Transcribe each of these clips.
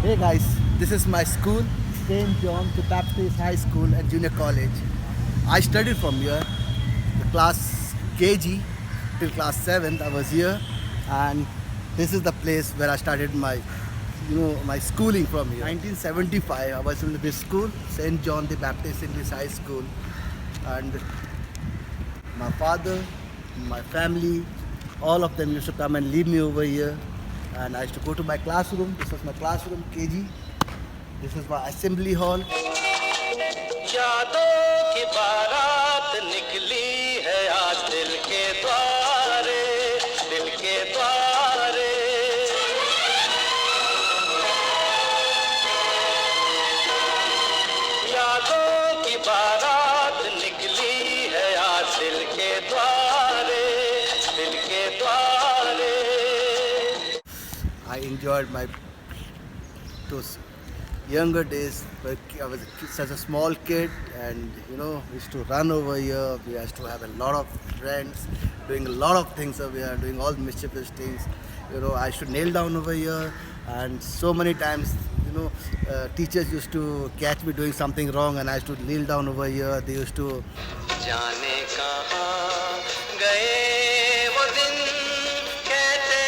Hey guys, this is my school, St. John the Baptist High School and Junior College. I studied from here, the class KG till class 7th I was here, and this is the place where I started my schooling from here. 1975 I was in this school, St. John the Baptist English High School, and my father, my family, all of them used to come and leave me over here, and I used to go to my classroom. This was my classroom, KG. This is my assembly hall. यादों की बारात निकली है आज दिल के द्वारे, दिल के द्वारे। यादों की बारात निकली है आज दिल के द्वारे, दिल के द्वारे। I enjoyed my those younger days where I was such a small kid, and we used to run over here. We used to have a lot of friends, doing a lot of things over here, doing all mischievous things. I used to nail down over here, and so many times, teachers used to catch me doing something wrong, and I used to kneel down over here. They used to जाने कहाँ गए वो दिन कहते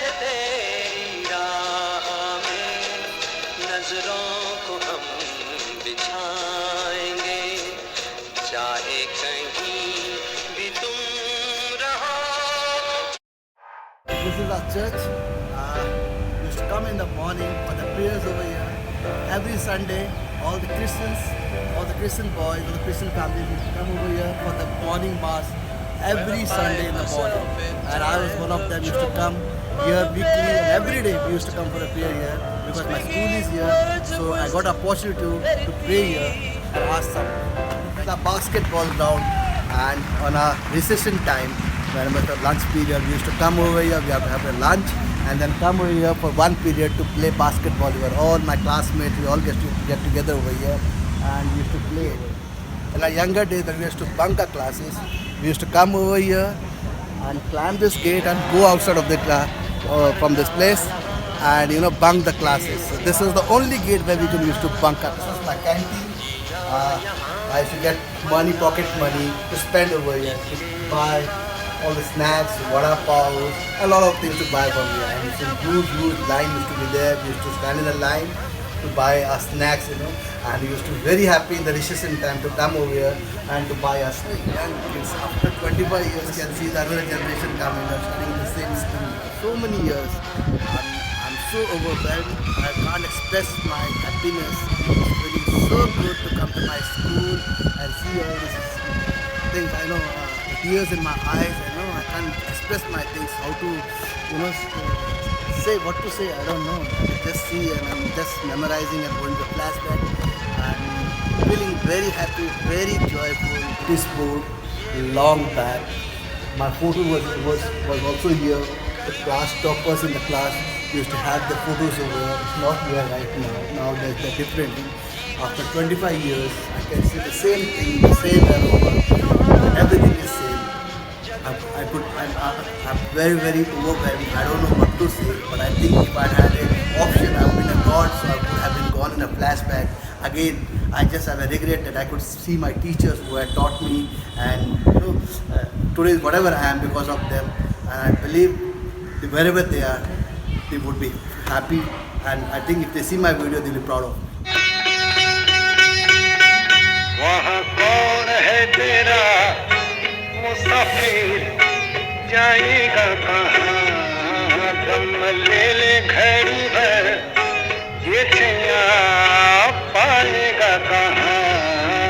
थे तेरी राह में नजरों को हम बिछाएंगे चाहे कहीं भी तुम रहो। This is our church. We used to come in the morning for the prayers over here. Every Sunday, all the Christian boys, all the Christian families used to come over here for the morning mass every Sunday in the morning. And I was one of them. Used to come here weekly, and every day we used to come for a prayer here because my school is here. So I got an opportunity to pray here and ask some. It's a basketball ground, and on our recession time, when it was the lunch period, we used to come over here. We have to have a lunch and then come over here for one period to play basketball. All my classmates, we all get together over here, and we used to play. In our younger days, when we used to bunk our classes, we used to come over here and climb this gate and go outside of the from this place and bunk the classes. So this is the only gate where we used to bunk up. This is my canteen. I used to get money, pocket money to spend over here, to buy all the snacks, vada pav, a lot of things to buy from here. And it's a huge line used to be there. We used to stand in a line to buy our snacks, and we used to be very happy in the recession time to come over here and to buy our snacks. Young kids, after 25 years, can see the another generation coming and studying the same school. So many years. I'm so overwhelmed. I can't express my happiness. It's really so good to come to my school and see all these things. I know the tears in my eyes. I can't express my things. How to, say what to say. I don't know. I just see, and I'm just memorizing and going to flashback. I'm feeling very happy, very joyful. This board, long back. My photo was also here. The class toppers in the class used to have the photos over here. It's not here right now. Now they're different. After 25 years, I can see the same thing, the same aroma. Everything is same. I'm very overwhelmed. I don't know what to say, but I think if I had an option, I would have been a god, so I would have been gone in a flashback. Again, I just have a regret that I could see my teachers who had taught me, and today whatever I am because of them. And I believe wherever they are, they would be happy, and I think if they see my video, they'll be proud of me. वहाँ कौन है तेरा मुसाफिर जाएगा कहाँ दम ले ले घड़ी भर ये छैया पालेगा।